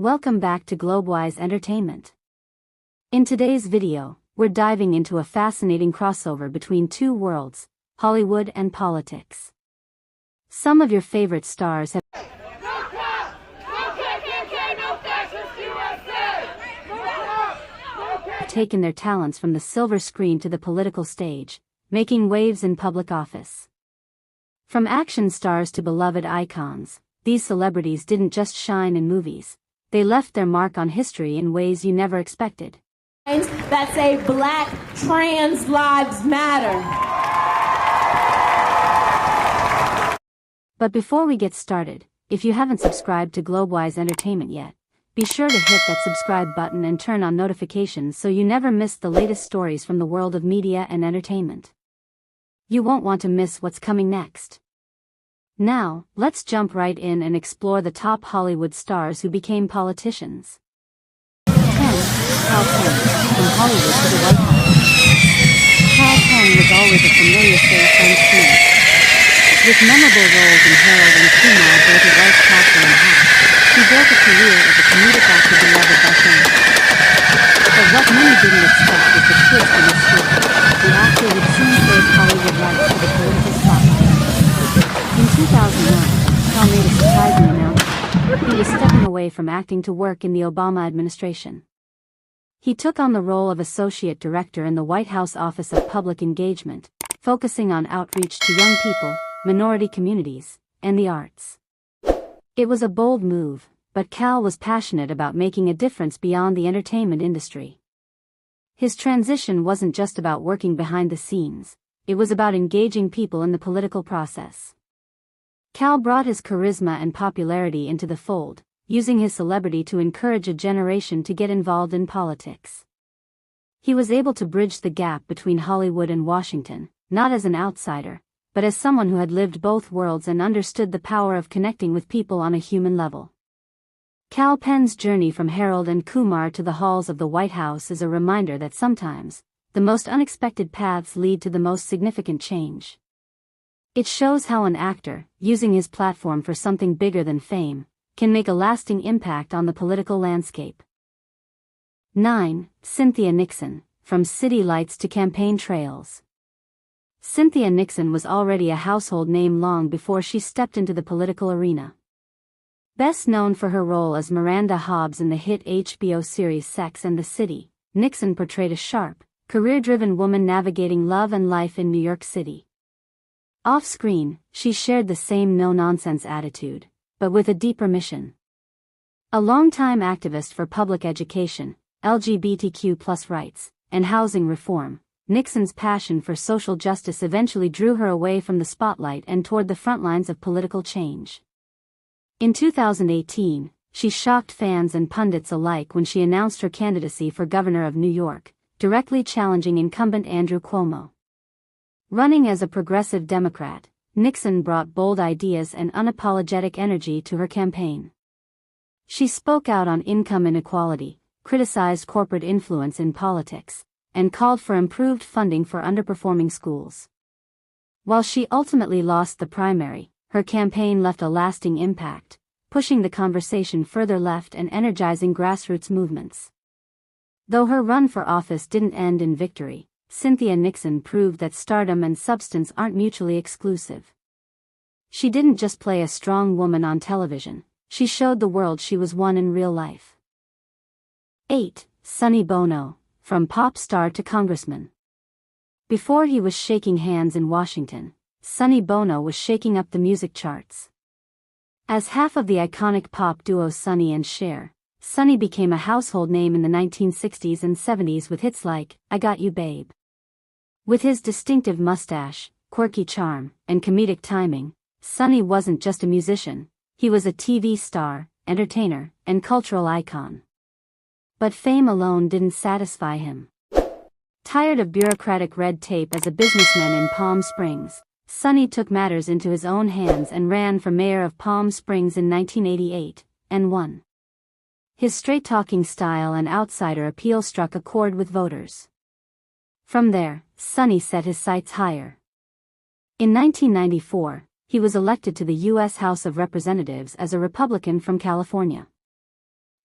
Welcome back to Globewise Entertainment. In today's video, we're diving into a fascinating crossover between two worlds, Hollywood and politics. Some of your favorite stars have taken their talents from the silver screen to the political stage, making waves in public office. From action stars to beloved icons, these celebrities didn't just shine in movies. They left their mark on history in ways you never expected. That say Black trans lives matter. But before we get started, if you haven't subscribed to Globewise Entertainment yet, be sure to hit that subscribe button and turn on notifications so you never miss the latest stories from the world of media and entertainment. You won't want to miss what's coming next. Now, let's jump right in and explore the top Hollywood stars who became politicians. 10. Cal Penn, from Hollywood to the White House. Cal Penn was always a familiar face on screen. With memorable roles in Harold and Kumar both at White Castle and House, he built a career as a comedic actor beloved by fans. But what many didn't expect was the twist in his story. The actor would soon save Hollywood rights to the political spotlight. In 2009, Cal made a surprising announcement. He was stepping away from acting to work in the Obama administration. He took on the role of Associate Director in the White House Office of Public Engagement, focusing on outreach to young people, minority communities, and the arts. It was a bold move, but Cal was passionate about making a difference beyond the entertainment industry. His transition wasn't just about working behind the scenes, it was about engaging people in the political process. Cal brought his charisma and popularity into the fold, using his celebrity to encourage a generation to get involved in politics. He was able to bridge the gap between Hollywood and Washington, not as an outsider, but as someone who had lived both worlds and understood the power of connecting with people on a human level. Cal Penn's journey from Harold and Kumar to the halls of the White House is a reminder that sometimes, the most unexpected paths lead to the most significant change. It shows how an actor, using his platform for something bigger than fame, can make a lasting impact on the political landscape. 9. Cynthia Nixon, from city lights to campaign trails. Cynthia Nixon was already a household name long before she stepped into the political arena. Best known for her role as Miranda Hobbs in the hit HBO series Sex and the City, Nixon portrayed a sharp, career-driven woman navigating love and life in New York City. Off-screen, she shared the same no-nonsense attitude, but with a deeper mission. A longtime activist for public education, LGBTQ+ rights, and housing reform, Nixon's passion for social justice eventually drew her away from the spotlight and toward the front lines of political change. In 2018, she shocked fans and pundits alike when she announced her candidacy for governor of New York, directly challenging incumbent Andrew Cuomo. Running as a progressive Democrat, Nixon brought bold ideas and unapologetic energy to her campaign. She spoke out on income inequality, criticized corporate influence in politics, and called for improved funding for underperforming schools. While she ultimately lost the primary, her campaign left a lasting impact, pushing the conversation further left and energizing grassroots movements. Though her run for office didn't end in victory, Cynthia Nixon proved that stardom and substance aren't mutually exclusive. She didn't just play a strong woman on television, she showed the world she was one in real life. 8. Sonny Bono, from pop star to congressman. Before he was shaking hands in Washington, Sonny Bono was shaking up the music charts. As half of the iconic pop duo Sonny and Cher, Sonny became a household name in the 1960s and 70s with hits like I Got You Babe. With his distinctive mustache, quirky charm, and comedic timing, Sonny wasn't just a musician, he was a TV star, entertainer, and cultural icon. But fame alone didn't satisfy him. Tired of bureaucratic red tape as a businessman in Palm Springs, Sonny took matters into his own hands and ran for mayor of Palm Springs in 1988, and won. His straight-talking style and outsider appeal struck a chord with voters. From there, Sonny set his sights higher. In 1994, he was elected to the U.S. House of Representatives as a Republican from California.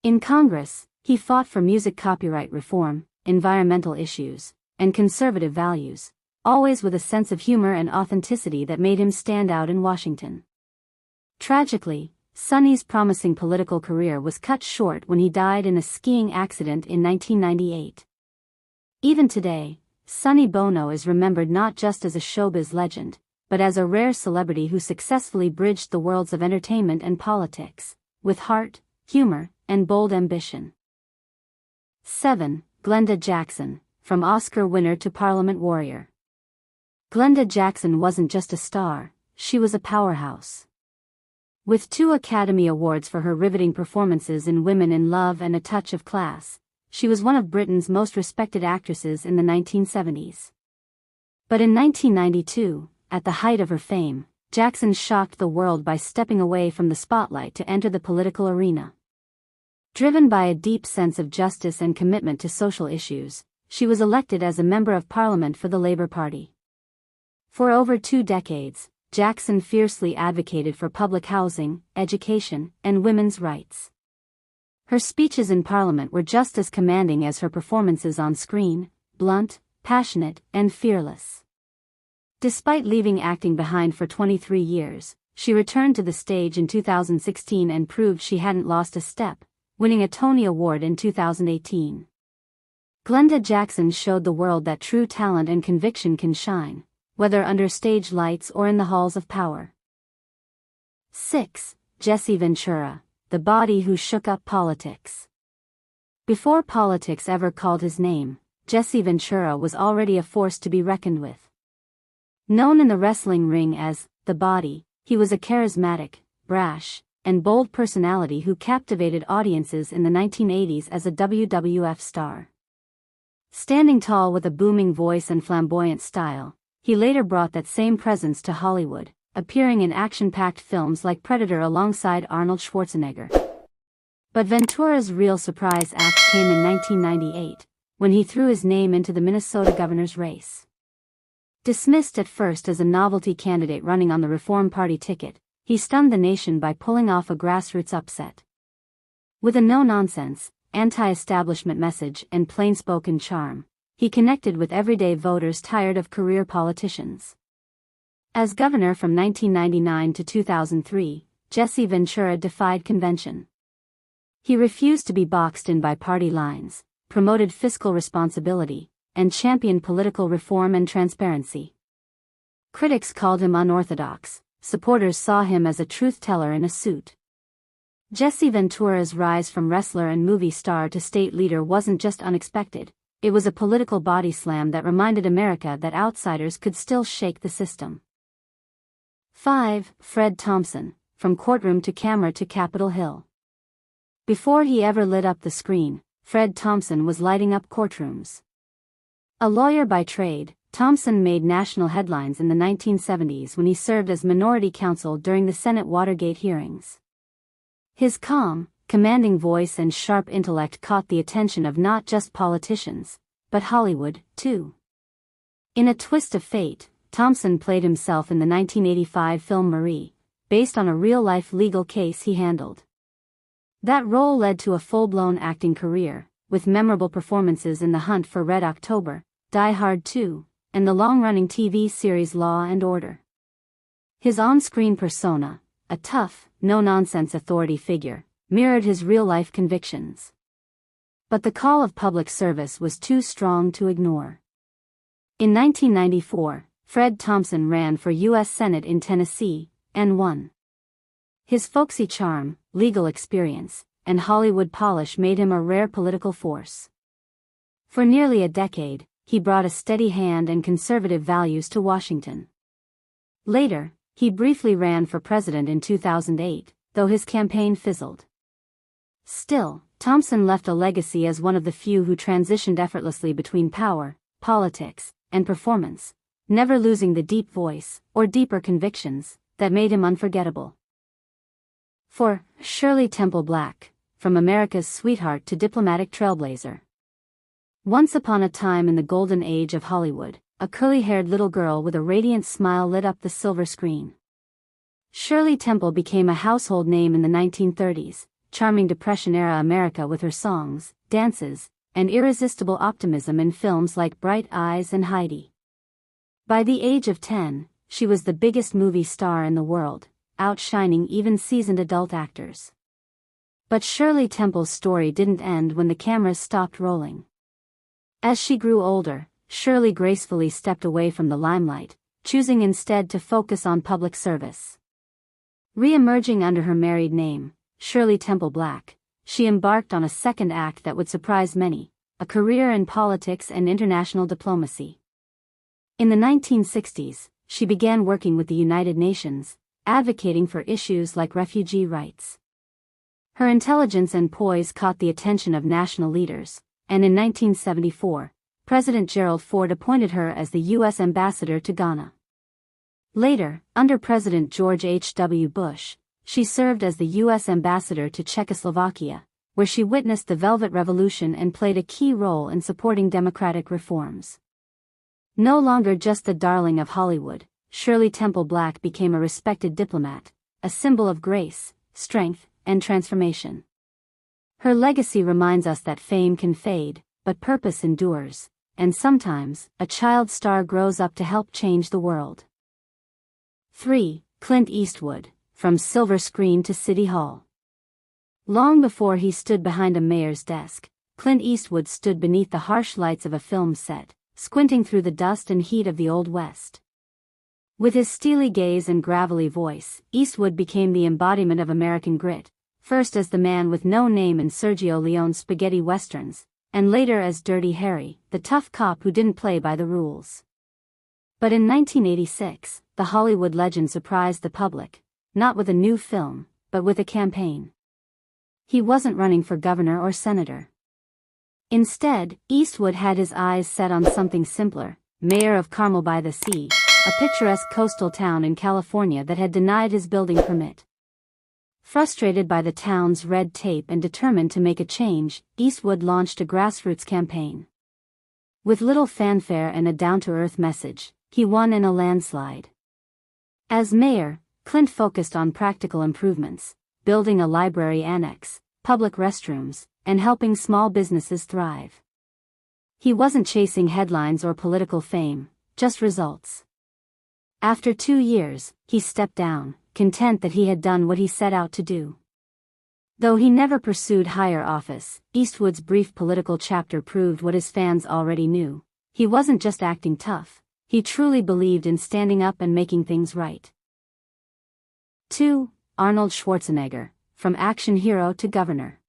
In Congress, he fought for music copyright reform, environmental issues, and conservative values, always with a sense of humor and authenticity that made him stand out in Washington. Tragically, Sonny's promising political career was cut short when he died in a skiing accident in 1998. Even today, Sonny Bono is remembered not just as a showbiz legend, but as a rare celebrity who successfully bridged the worlds of entertainment and politics, with heart, humor, and bold ambition. 7. Glenda Jackson, from Oscar winner to Parliament warrior. Glenda Jackson wasn't just a star, she was a powerhouse. With 2 Academy Awards for her riveting performances in Women in Love and A Touch of Class, she was one of Britain's most respected actresses in the 1970s. But in 1992, at the height of her fame, Jackson shocked the world by stepping away from the spotlight to enter the political arena. Driven by a deep sense of justice and commitment to social issues, she was elected as a Member of Parliament for the Labour Party. For over 2 decades, Jackson fiercely advocated for public housing, education, and women's rights. Her speeches in Parliament were just as commanding as her performances on screen, blunt, passionate, and fearless. Despite leaving acting behind for 23 years, she returned to the stage in 2016 and proved she hadn't lost a step, winning a Tony Award in 2018. Glenda Jackson showed the world that true talent and conviction can shine, whether under stage lights or in the halls of power. 6. Jesse Ventura, the body who shook up politics. Before politics ever called his name, Jesse Ventura was already a force to be reckoned with. Known in the wrestling ring as the Body, he was a charismatic, brash, and bold personality who captivated audiences in the 1980s as a WWF star. Standing tall with a booming voice and flamboyant style, he later brought that same presence to Hollywood, appearing in action-packed films like Predator alongside Arnold Schwarzenegger. But Ventura's real surprise act came in 1998, when he threw his name into the Minnesota governor's race. Dismissed at first as a novelty candidate running on the Reform Party ticket, he stunned the nation by pulling off a grassroots upset. With a no-nonsense, anti-establishment message and plain-spoken charm, he connected with everyday voters tired of career politicians. As governor from 1999 to 2003, Jesse Ventura defied convention. He refused to be boxed in by party lines, promoted fiscal responsibility, and championed political reform and transparency. Critics called him unorthodox, supporters saw him as a truth-teller in a suit. Jesse Ventura's rise from wrestler and movie star to state leader wasn't just unexpected, it was a political body slam that reminded America that outsiders could still shake the system. 5. Fred Thompson, from courtroom to camera to Capitol Hill. Before he ever lit up the screen, Fred Thompson was lighting up courtrooms. A lawyer by trade, Thompson made national headlines in the 1970s when he served as minority counsel during the Senate Watergate hearings. His calm, commanding voice and sharp intellect caught the attention of not just politicians, but Hollywood, too. In a twist of fate, Thompson played himself in the 1985 film Marie, based on a real-life legal case he handled. That role led to a full-blown acting career, with memorable performances in The Hunt for Red October, Die Hard 2, and the long-running TV series Law and Order. His on-screen persona, a tough, no-nonsense authority figure, mirrored his real-life convictions. But the call of public service was too strong to ignore. In 1994, Fred Thompson ran for U.S. Senate in Tennessee, and won. His folksy charm, legal experience, and Hollywood polish made him a rare political force. For nearly a decade, he brought a steady hand and conservative values to Washington. Later, he briefly ran for president in 2008, though his campaign fizzled. Still, Thompson left a legacy as one of the few who transitioned effortlessly between power, politics, and performance, never losing the deep voice, or deeper convictions, that made him unforgettable. 4. Shirley Temple Black, from America's sweetheart to diplomatic trailblazer. Once upon a time in the golden age of Hollywood, a curly-haired little girl with a radiant smile lit up the silver screen. Shirley Temple became a household name in the 1930s, charming Depression-era America with her songs, dances, and irresistible optimism in films like Bright Eyes and Heidi. By the age of 10, she was the biggest movie star in the world, outshining even seasoned adult actors. But Shirley Temple's story didn't end when the cameras stopped rolling. As she grew older, Shirley gracefully stepped away from the limelight, choosing instead to focus on public service. Re-emerging under her married name, Shirley Temple Black, she embarked on a second act that would surprise many, a career in politics and international diplomacy. In the 1960s, she began working with the United Nations, advocating for issues like refugee rights. Her intelligence and poise caught the attention of national leaders, and in 1974, President Gerald Ford appointed her as the U.S. ambassador to Ghana. Later, under President George H.W. Bush, she served as the U.S. ambassador to Czechoslovakia, where she witnessed the Velvet Revolution and played a key role in supporting democratic reforms. No longer just the darling of Hollywood, Shirley Temple Black became a respected diplomat, a symbol of grace, strength, and transformation. Her legacy reminds us that fame can fade, but purpose endures, and sometimes, a child star grows up to help change the world. 3. Clint Eastwood, from silver screen to City Hall. Long before he stood behind a mayor's desk, Clint Eastwood stood beneath the harsh lights of a film set, squinting through the dust and heat of the Old West. With his steely gaze and gravelly voice, Eastwood became the embodiment of American grit, first as the man with no name in Sergio Leone's spaghetti westerns, and later as Dirty Harry, the tough cop who didn't play by the rules. But in 1986, the Hollywood legend surprised the public, not with a new film, but with a campaign. He wasn't running for governor or senator. Instead, Eastwood had his eyes set on something simpler, mayor of Carmel-by-the-Sea, a picturesque coastal town in California that had denied his building permit. Frustrated by the town's red tape and determined to make a change, Eastwood launched a grassroots campaign. With little fanfare and a down-to-earth message, he won in a landslide. As mayor, Clint focused on practical improvements, building a library annex, public restrooms, and helping small businesses thrive. He wasn't chasing headlines or political fame, just results. After 2 years, he stepped down, content that he had done what he set out to do. Though he never pursued higher office, Eastwood's brief political chapter proved what his fans already knew. He wasn't just acting tough, he truly believed in standing up and making things right. 2. Arnold Schwarzenegger, from action hero to governor.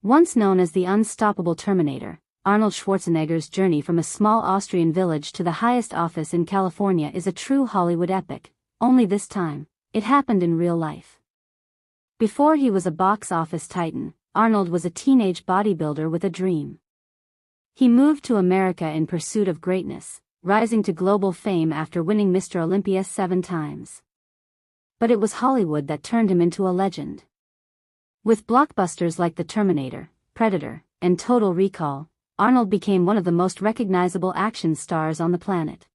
Once known as the unstoppable Terminator, Arnold Schwarzenegger's journey from a small Austrian village to the highest office in California is a true Hollywood epic, only this time, it happened in real life. Before he was a box office titan, Arnold was a teenage bodybuilder with a dream. He moved to America in pursuit of greatness, rising to global fame after winning Mr. Olympia 7 times. But it was Hollywood that turned him into a legend. With blockbusters like The Terminator, Predator, and Total Recall, Arnold became one of the most recognizable action stars on the planet.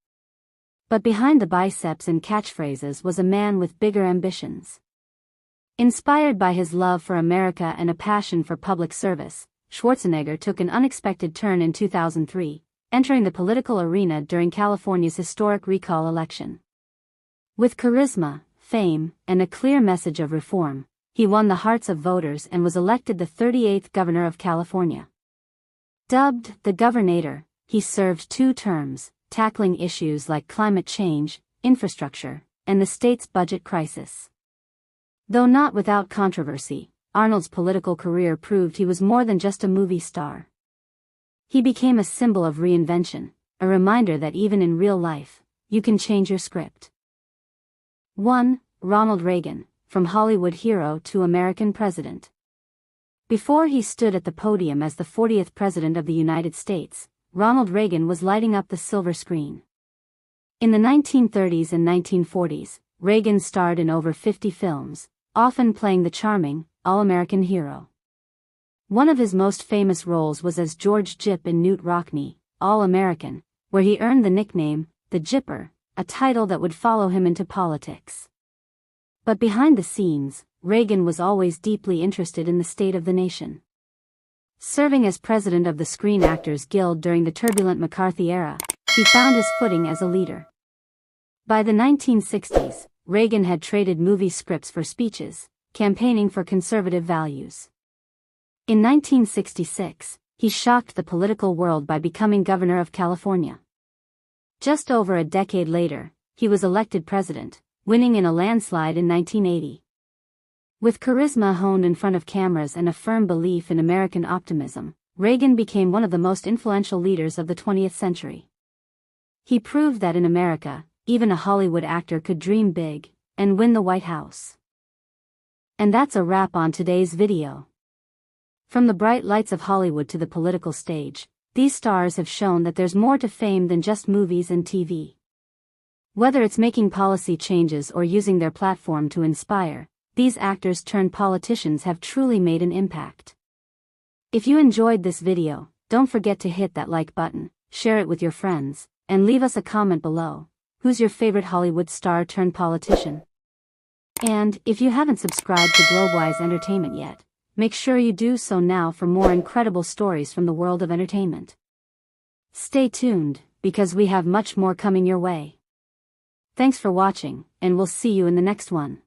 But behind the biceps and catchphrases was a man with bigger ambitions. Inspired by his love for America and a passion for public service, Schwarzenegger took an unexpected turn in 2003, entering the political arena during California's historic recall election. With charisma, fame, and a clear message of reform, he won the hearts of voters and was elected the 38th governor of California. Dubbed the Governator, he served 2 terms, tackling issues like climate change, infrastructure, and the state's budget crisis. Though not without controversy, Arnold's political career proved he was more than just a movie star. He became a symbol of reinvention, a reminder that even in real life, you can change your script. 1. Ronald Reagan, from Hollywood hero to American president. Before he stood at the podium as the 40th President of the United States, Ronald Reagan was lighting up the silver screen. In the 1930s and 1940s, Reagan starred in over 50 films, often playing the charming, all-American hero. One of his most famous roles was as George Gyp in Newt Rockne, All-American, where he earned the nickname, the Gypper, a title that would follow him into politics. But behind the scenes, Reagan was always deeply interested in the state of the nation. Serving as president of the Screen Actors Guild during the turbulent McCarthy era, he found his footing as a leader. By the 1960s, Reagan had traded movie scripts for speeches, campaigning for conservative values. In 1966, he shocked the political world by becoming governor of California. Just over a decade later, he was elected president, winning in a landslide in 1980. With charisma honed in front of cameras and a firm belief in American optimism, Reagan became one of the most influential leaders of the 20th century. He proved that in America, even a Hollywood actor could dream big and win the White House. And that's a wrap on today's video. From the bright lights of Hollywood to the political stage, these stars have shown that there's more to fame than just movies and TV. Whether it's making policy changes or using their platform to inspire, these actors turned politicians have truly made an impact. If you enjoyed this video, don't forget to hit that like button, share it with your friends, and leave us a comment below. Who's your favorite Hollywood star turned politician? And if you haven't subscribed to Globewise Entertainment yet, make sure you do so now for more incredible stories from the world of entertainment. Stay tuned, because we have much more coming your way. Thanks for watching, and we'll see you in the next one.